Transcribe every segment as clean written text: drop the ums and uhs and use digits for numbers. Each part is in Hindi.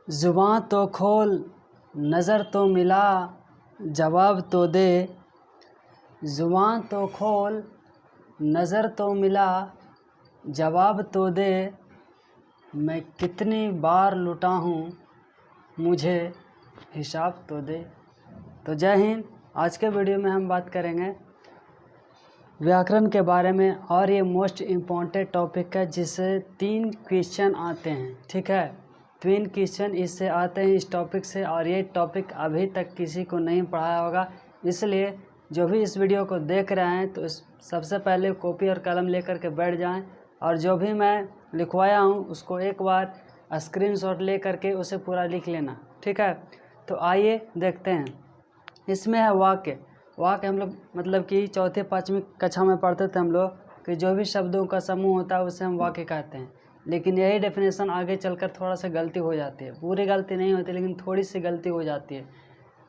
जुबां तो खोल नज़र तो मिला जवाब तो दे। जुबां तो खोल नज़र तो मिला जवाब तो दे। मैं कितनी बार लुटा हूँ मुझे हिसाब तो दे। तो जय हिंद। आज के वीडियो में हम बात करेंगे व्याकरण के बारे में, और ये मोस्ट इम्पॉर्टेंट टॉपिक है जिससे 3 क्वेश्चन आते हैं। ठीक है, 3 क्वेश्चन इससे आते हैं इस टॉपिक से, और ये टॉपिक अभी तक किसी को नहीं पढ़ाया होगा। इसलिए जो भी इस वीडियो को देख रहे हैं तो सबसे पहले कॉपी और कलम लेकर के बैठ जाएं, और जो भी मैं लिखवाया हूँ उसको एक बार स्क्रीनशॉट ले करके उसे पूरा लिख लेना। ठीक है, तो आइए देखते हैं। इसमें है वाक्य। वाक्य हम लोग मतलब कि चौथे पाँचवीं कक्षा में पढ़ते थे हम लोग कि जो भी शब्दों का समूह होता है उसे हम वाक्य कहते हैं। लेकिन यही डेफिनेशन आगे चलकर थोड़ा सा गलती हो जाती है। पूरी गलती नहीं होती लेकिन थोड़ी सी गलती हो जाती है।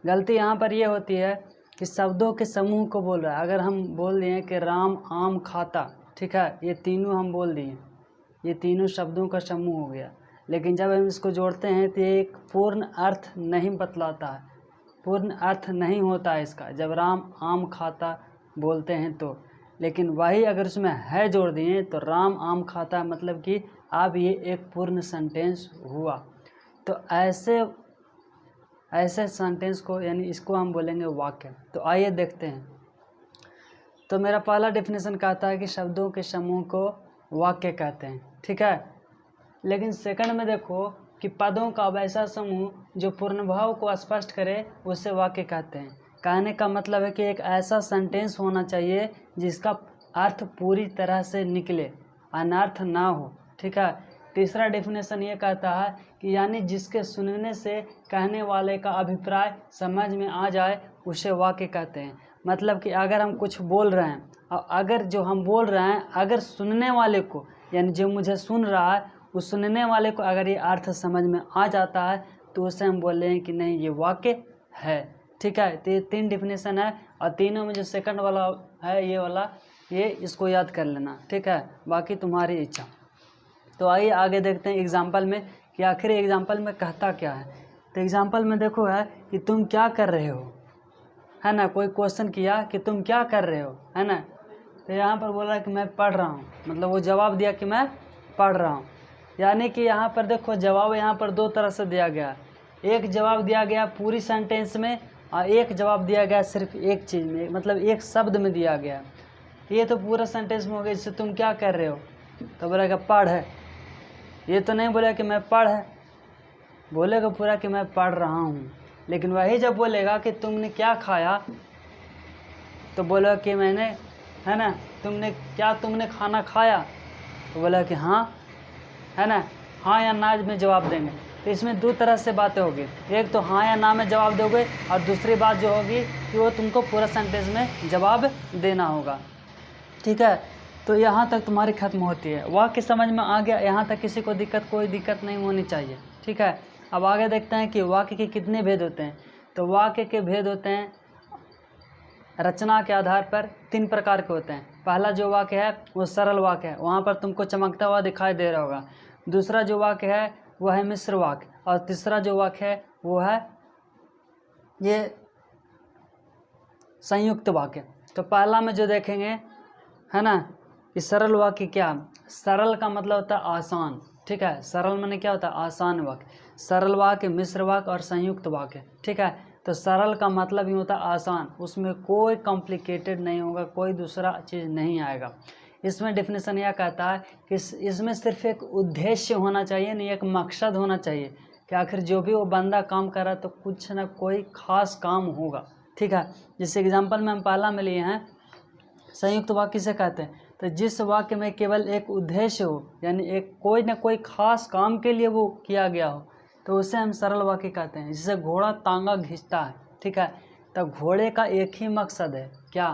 गलती यहाँ पर ये होती है कि शब्दों के समूह को बोल रहा है। अगर हम बोल दिए कि राम आम खाता, ठीक है, ये तीनों हम बोल दिए, ये तीनों शब्दों का समूह हो गया। लेकिन जब हम इसको जोड़ते हैं तो ये एक पूर्ण अर्थ नहीं बतलाता है, पूर्ण अर्थ नहीं होता है इसका जब राम आम खाता बोलते हैं तो। लेकिन वही अगर उसमें है जोड़ दिए तो राम आम खाता मतलब कि अब ये एक पूर्ण सेंटेंस हुआ। तो ऐसे सेंटेंस को यानी इसको हम बोलेंगे वाक्य। तो आइए देखते हैं। तो मेरा पहला डेफिनेशन कहता है कि शब्दों के समूह को वाक्य कहते हैं। ठीक है, लेकिन सेकंड में देखो कि पदों का वैसा समूह जो पूर्णभाव को स्पष्ट करे उसे वाक्य कहते हैं। कहने का मतलब है कि एक ऐसा सेंटेंस होना चाहिए जिसका अर्थ पूरी तरह से निकले, अनर्थ ना हो। ठीक है, तीसरा डेफिनेशन ये कहता है कि यानी जिसके सुनने से कहने वाले का अभिप्राय समझ में आ जाए उसे वाक्य कहते हैं। मतलब कि अगर हम कुछ बोल रहे हैं और अगर जो हम बोल रहे हैं अगर सुनने वाले को यानी जो मुझे सुन रहा है उस सुनने वाले को अगर ये अर्थ समझ में आ जाता है तो उसे हम बोल रहे हैं कि नहीं ये वाक्य है। ठीक है, तो ये 3 डेफिनेशन है, और तीनों में जो सेकंड वाला है ये वाला, ये इसको याद कर लेना। ठीक है, बाकी तुम्हारी इच्छा। तो आइए आगे देखते हैं एग्जाम्पल में कि आखिर एग्जाम्पल में कहता क्या है। तो एग्जाम्पल में देखो है कि तुम क्या कर रहे हो, है ना। कोई क्वेश्चन किया कि तुम क्या कर रहे हो, है ना। तो यहाँ पर बोला कि मैं पढ़ रहा हूँ, मतलब वो जवाब दिया कि मैं पढ़ रहा हूँ। यानी कि यहाँ पर देखो जवाब यहाँ पर 2 तरह से दिया गया। एक जवाब दिया गया पूरी सेंटेंस में, और एक जवाब दिया गया सिर्फ एक चीज़ में, मतलब एक शब्द में दिया गया। ये तो पूरा सेंटेंस में हो गया। जैसे तुम क्या कर रहे हो तो बोलेगा पढ़ है। ये तो नहीं बोलेगा कि मैं पढ़ है, बोलेगा पूरा कि मैं पढ़ रहा हूँ। लेकिन वही जब बोलेगा कि तुमने क्या खाया तो बोलेगा कि मैंने, है ना, तुमने खाना खाया तो बोला कि हाँ, है ना। हाँ या ना में जवाब देंगे। तो इसमें 2 तरह से बातें होगी। एक तो हाँ या ना में जवाब दोगे, और दूसरी बात जो होगी कि वो तुमको पूरा सेंटेंस में जवाब देना होगा। ठीक है, तो यहाँ तक तुम्हारी खत्म होती है। वाक्य समझ में आ गया, यहाँ तक किसी को कोई दिक्कत नहीं होनी चाहिए। ठीक है, अब आगे देखते हैं कि वाक्य के कितने भेद होते हैं। तो वाक्य के भेद होते हैं रचना के आधार पर 3 प्रकार के होते हैं। पहला जो वाक्य है वो सरल वाक्य है, वहाँ पर तुमको चमकता हुआ दिखाई दे रहा होगा। दूसरा जो वाक्य है वह है मिश्र वाक्य, और तीसरा जो वाक्य है वो है ये संयुक्त वाक्य। तो पहला में जो देखेंगे, है ना, कि सरल वाक्य क्या। सरल का मतलब होता है आसान। ठीक है, सरल माने क्या होता है, आसान वाक्य। सरल वाक्य, मिश्र वाक्य और संयुक्त वाक्य। ठीक है, तो सरल का मतलब ही होता है आसान, उसमें कोई कॉम्प्लिकेटेड नहीं होगा, कोई दूसरा चीज़ नहीं आएगा। इसमें डेफिनेशन यह कहता है कि इसमें सिर्फ एक उद्देश्य होना चाहिए, नहीं एक मकसद होना चाहिए कि आखिर जो भी वो बंदा काम कर रहा है तो कुछ ना कोई खास काम होगा। ठीक है, जिस एग्जाम्पल में हम पहला में लिए हैं संयुक्त वाक्य से कहते हैं तो जिस वाक्य में केवल एक उद्देश्य हो, यानी एक कोई ना कोई खास काम के लिए वो किया गया हो, तो उसे हम सरल वाक्य कहते हैं। जिससे घोड़ा तांगा खींचता है, ठीक है, तो घोड़े का एक ही मकसद है, क्या,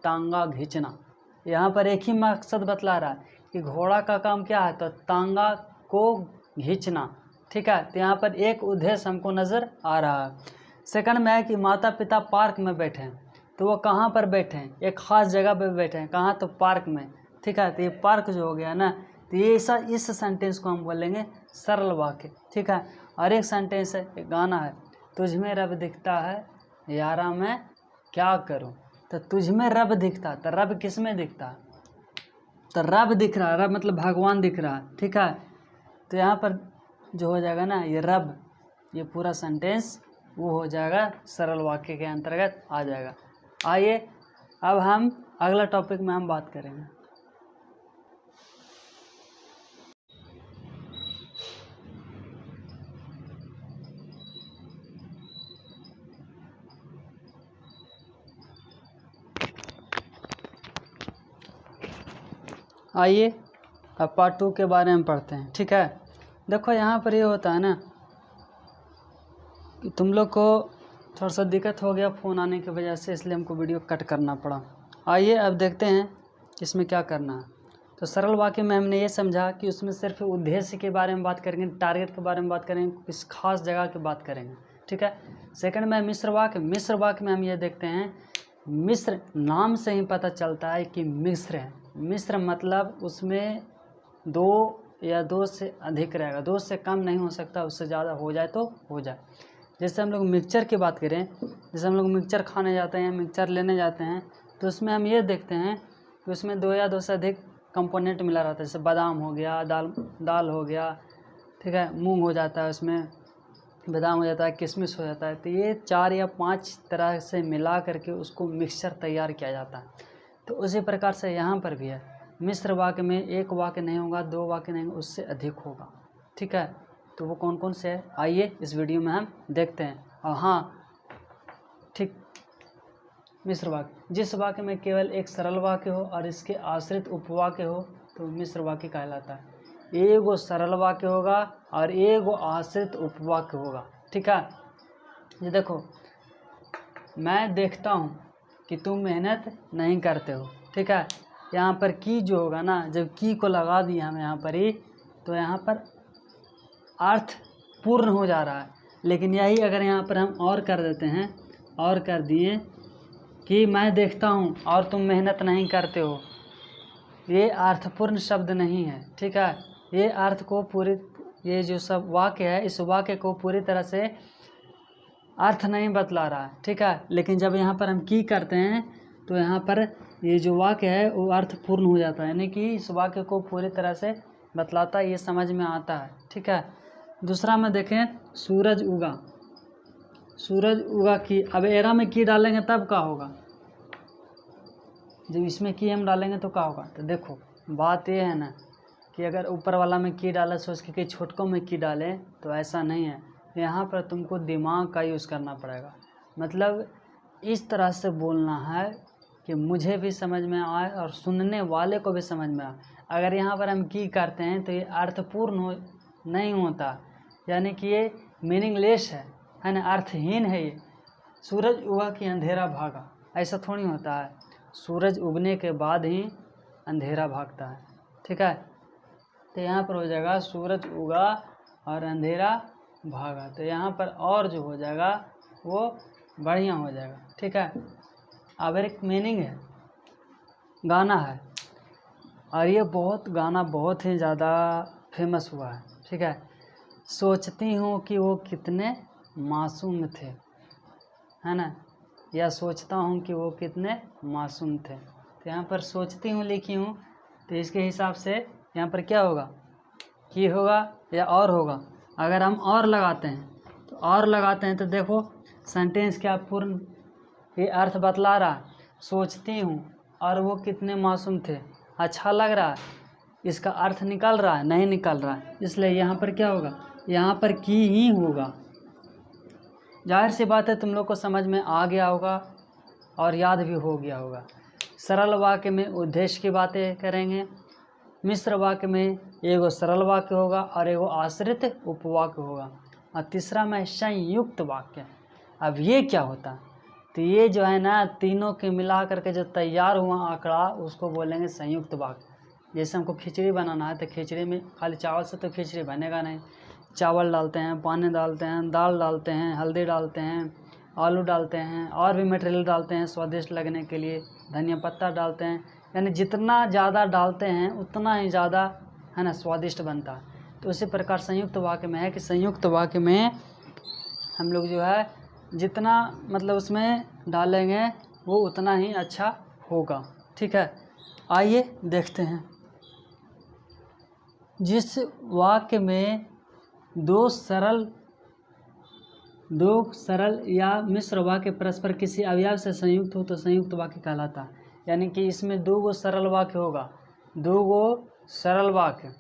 तांगा खींचना। यहाँ पर एक ही मकसद बतला रहा है कि घोड़ा का काम क्या है, तो तांगा को खींचना। ठीक है, तो यहाँ पर एक उद्देश्य हमको नज़र आ रहा है। सेकंड में है कि माता पिता पार्क में बैठे हैं, तो वो कहाँ पर बैठे हैं, एक ख़ास जगह पर बैठे हैं, कहाँ, तो पार्क में। ठीक है, तो ये पार्क जो हो गया ना, तो ये ऐसा इस सेंटेंस को हम बोलेंगे सरल वाक्य, ठीक है। और एक सेंटेंस है, एक गाना है, तुझ में रब दिखता है यारा मैं क्या करूं। तो तुझ में रब दिखता, तो रब किस में दिखता, तो रब दिख रहा है, रब मतलब भगवान दिख रहा है, ठीक है। तो यहाँ पर जो हो जाएगा ना ये रब, ये पूरा सेंटेंस वो हो जाएगा सरल वाक्य के अंतर्गत आ जाएगा। आइए अब हम अगला टॉपिक में हम बात करेंगे। आइए अब पार्ट 2 के बारे में पढ़ते हैं, ठीक है। देखो यहाँ पर ये होता है ना कि तुम लोग को थोड़ा सा दिक्कत हो गया फ़ोन आने की वजह से, इसलिए हमको वीडियो कट करना पड़ा। आइए अब देखते हैं इसमें क्या करना है। तो सरल वाक्य में हमने ये समझा कि उसमें सिर्फ उद्देश्य के बारे में बात करेंगे, टारगेट के बारे में बात करेंगे, किस खास जगह की बात करेंगे, ठीक है। सेकंड में मिश्र वाक्य, मिश्र वाक्य में हम ये देखते हैं, मिश्र नाम से ही पता चलता है कि मिश्र है। मिश्र मतलब उसमें दो या दो से अधिक रहेगा, दो से कम नहीं हो सकता, उससे ज़्यादा हो जाए तो हो जाए। जैसे हम लोग मिक्सचर की बात करें, जैसे हम लोग मिक्सचर खाने जाते हैं, मिक्सचर लेने जाते हैं, तो उसमें हम ये देखते हैं कि उसमें दो या दो से अधिक कंपोनेंट मिला रहता है। जैसे बादाम हो गया, दाल हो गया, ठीक है, मूंग हो जाता है, उसमें बादाम हो जाता है, किशमिश हो जाता है। तो ये 4 या 5 तरह से मिला करके उसको मिक्सचर तैयार किया जाता है। तो उसी प्रकार से यहाँ पर भी है, मिश्र वाक्य में एक वाक्य नहीं होगा, दो वाक्य नहीं, उससे अधिक होगा, ठीक है। तो वो कौन कौन से है आइए इस वीडियो में हम देखते हैं। और हाँ ठीक, मिश्र वाक्य, जिस वाक्य में केवल एक सरल वाक्य हो और इसके आश्रित उपवाक्य हो तो मिश्र वाक्य कहलाता है। एगो सरल वाक्य होगा और एगो आश्रित उपवाक्य होगा, ठीक है। ये देखो, मैं देखता हूँ कि तुम मेहनत नहीं करते हो, ठीक है। यहाँ पर की जो होगा ना, जब की को लगा दिया हम यहाँ पर ही, तो यहाँ पर अर्थ पूर्ण हो जा रहा है। लेकिन यही अगर यहाँ पर हम और कर देते हैं, और कर दिए कि मैं देखता हूँ और तुम मेहनत नहीं करते हो, ये अर्थपूर्ण शब्द नहीं है, ठीक है। ये अर्थ को पूरी, ये जो सब वाक्य है इस वाक्य को पूरी तरह से अर्थ नहीं बतला रहा है, ठीक है। लेकिन जब यहाँ पर हम की करते हैं तो यहाँ पर ये जो वाक्य है वो अर्थपूर्ण हो जाता है, यानी कि इस वाक्य को पूरी तरह से बतलाता है, ये समझ में आता है, ठीक है। दूसरा में देखें, सूरज उगा, सूरज उगा की, अब एरा में की डालेंगे तब क्या होगा, जब इसमें की हम डालेंगे तो क्या होगा। तो देखो बात ये है ना कि अगर ऊपर वाला में की डाले सोच के कि छोटकों में की डालें, तो ऐसा नहीं है। यहाँ पर तुमको दिमाग का यूज़ करना पड़ेगा, मतलब इस तरह से बोलना है कि मुझे भी समझ में आए और सुनने वाले को भी समझ में आए। अगर यहाँ पर हम की करते हैं तो ये अर्थपूर्ण नहीं होता, यानी कि ये मीनिंगलेस है ना, अर्थहीन है। ये सूरज उगा कि अंधेरा भागा, ऐसा थोड़ी होता है। सूरज उगने के बाद ही अंधेरा भागता है, ठीक है। तो यहाँ पर हो जाएगा सूरज उगा और अंधेरा भागा, तो यहाँ पर और जो हो जाएगा वो बढ़िया हो जाएगा, ठीक है। अब एक मीनिंग है, गाना है, और ये गाना बहुत ही ज़्यादा फेमस हुआ है, ठीक है। सोचती हूँ कि वो कितने मासूम थे, है ना, या सोचता हूँ कि वो कितने मासूम थे। तो यहाँ पर सोचती हूँ लिखी हूँ, तो इसके हिसाब से यहाँ पर क्या होगा, कि होगा या और होगा। अगर हम और लगाते हैं तो और लगाते हैं तो देखो सेंटेंस क्या पूर्ण ये अर्थ बतला रहा है, सोचती हूँ और वो कितने मासूम थे, अच्छा लग रहा है, इसका अर्थ निकल रहा है, नहीं निकल रहा है, इसलिए यहाँ पर क्या होगा, यहाँ पर की ही होगा। जाहिर सी बात है तुम लोग को समझ में आ गया होगा और याद भी हो गया होगा। सरल वाक्य में उद्देश्य की बातें करेंगे, मिश्र वाक्य में एगो सरल वाक्य होगा और एगो आश्रित उपवाक्य होगा, और तीसरा में संयुक्त वाक्य। अब ये क्या होता है, तो ये जो है ना तीनों के मिला करके जो तैयार हुआ आंकड़ा उसको बोलेंगे संयुक्त वाक्य। जैसे हमको खिचड़ी बनाना है तो खिचड़ी में खाली चावल से तो खिचड़ी बनेगा नहीं, चावल डालते हैं, पानी डालते हैं, दाल डालते हैं, हल्दी डालते हैं, आलू डालते हैं, और भी मटेरियल डालते हैं स्वादिष्ट लगने के लिए, धनिया पत्ता डालते हैं, यानी जितना ज़्यादा डालते हैं उतना ही ज़्यादा है ना, स्वादिष्ट बनता है। तो उसी प्रकार संयुक्त वाक्य में है कि संयुक्त वाक्य में हम लोग जो है जितना मतलब उसमें डालेंगे वो उतना ही अच्छा होगा। ठीक है, आइए देखते हैं। जिस वाक्य में दो सरल या मिश्र वाक्य परस्पर किसी अवयव से संयुक्त हो तो संयुक्त वाक्य कहलाता है। यानी कि इसमें दो गो सरल वाक्य होगा, दो गो सरल वाक्य,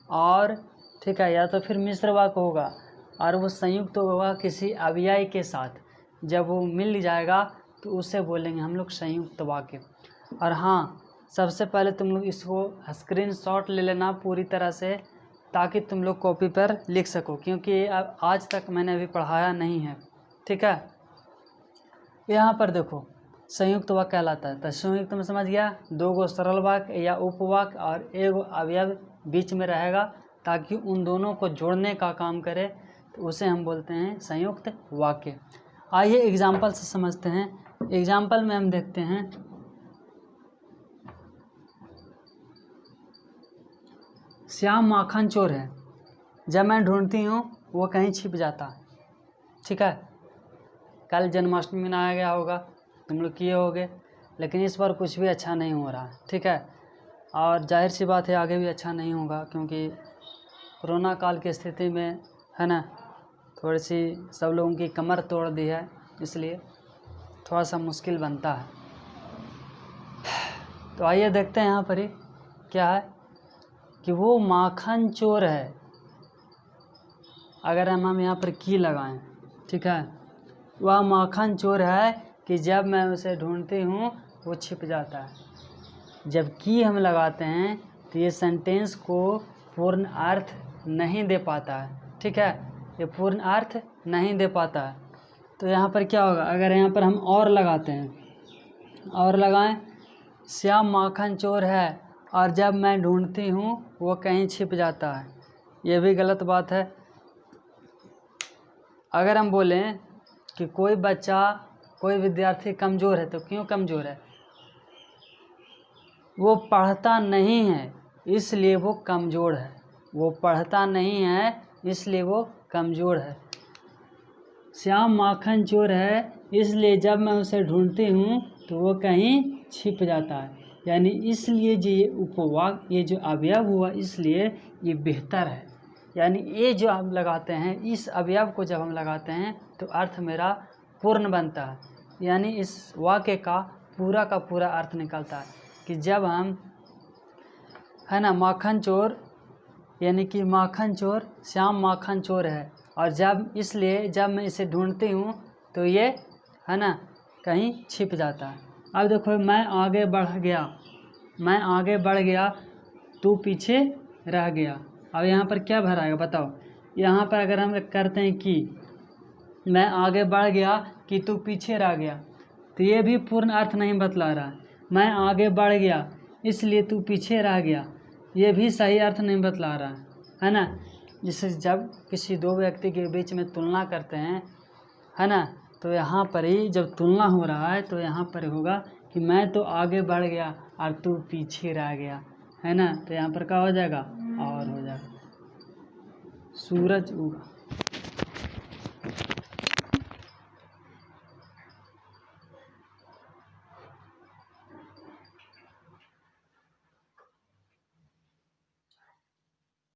और ठीक है, या तो फिर मिश्र वाक्य होगा और वो संयुक्त होगा किसी अवयव के साथ। जब वो मिल जाएगा तो उसे बोलेंगे हम लोग संयुक्त वाक्य। और हाँ, सबसे पहले तुम लोग इसको स्क्रीनशॉट ले लेना पूरी तरह से, ताकि तुम लोग कॉपी पर लिख सको, क्योंकि आज तक मैंने अभी पढ़ाया नहीं है। ठीक है, यहाँ पर देखो संयुक्त वाक्य कहलाता है। तो संयुक्त में समझ गया, दो गो सरल वाक्य या उपवाक्य और एक अवयव बीच में रहेगा ताकि उन दोनों को जोड़ने का काम करे, तो उसे हम बोलते हैं संयुक्त वाक्य। आइए एग्जाम्पल से समझते हैं। एग्जाम्पल में हम देखते हैं, श्याम माखन चोर है, जब मैं ढूंढती हूँ वो कहीं छिप जाता है। ठीक है, कल जन्माष्टमी मनाया गया होगा, तुम लोग किए होगे, लेकिन इस बार कुछ भी अच्छा नहीं हो रहा है। ठीक है, और जाहिर सी बात है आगे भी अच्छा नहीं होगा, क्योंकि कोरोना काल की स्थिति में है ना, थोड़ी सी सब लोगों की कमर तोड़ दी है, इसलिए थोड़ा सा मुश्किल बनता है। तो आइए देखते हैं यहाँ पर ही क्या है कि वो माखन चोर है। अगर हम यहाँ पर की लगाएं, ठीक है, वह माखन चोर है कि जब मैं उसे ढूंढती हूँ वो छिप जाता है। जब की हम लगाते हैं तो ये सेंटेंस को पूर्ण अर्थ नहीं दे पाता है। ठीक है, ये पूर्ण अर्थ नहीं दे पाता है। तो यहाँ पर क्या होगा, अगर यहाँ पर हम और लगाते हैं, और लगाएं, श्याम माखन चोर है और जब मैं ढूंढती हूँ वो कहीं छिप जाता है, ये भी गलत बात है। अगर हम बोलें कि कोई बच्चा, कोई विद्यार्थी कमज़ोर है, तो क्यों कमज़ोर है? वो पढ़ता नहीं है इसलिए वो कमज़ोर है। वो पढ़ता नहीं है इसलिए वो कमज़ोर है। श्याम माखन चोर है इसलिए जब मैं उसे ढूंढती हूँ तो वो कहीं छिप जाता है। यानी इसलिए जो ये उपवाक्य, ये जो अवयव हुआ, इसलिए ये बेहतर है। यानी ये जो हम लगाते हैं, इस अवयव को जब हम लगाते हैं तो अर्थ मेरा पूर्ण बनता है। यानी इस वाक्य का पूरा अर्थ निकलता है कि जब हम है ना, माखन चोर, यानी कि माखन चोर, श्याम माखन चोर है, और जब मैं इसे ढूंढती हूँ तो ये है ना कहीं छिप जाता है। अब देखो, मैं आगे बढ़ गया तू पीछे रह गया। अब यहाँ पर क्या भराएगा बताओ? यहाँ पर अगर हम करते हैं कि मैं आगे बढ़ गया कि तू पीछे रह गया, तो ये भी पूर्ण अर्थ नहीं बतला रहा है। मैं आगे बढ़ गया इसलिए तू पीछे रह गया, ये भी सही अर्थ नहीं बतला रहा है ना। जिससे जब किसी दो व्यक्ति के बीच में तुलना करते हैं, है ना, तो यहाँ पर ही जब तुलना हो रहा है तो यहाँ पर होगा कि मैं तो आगे बढ़ गया और तू पीछे रह गया, है ना। तो यहाँ पर क्या हो जाएगा? और हो जाएगा। सूरज उगा।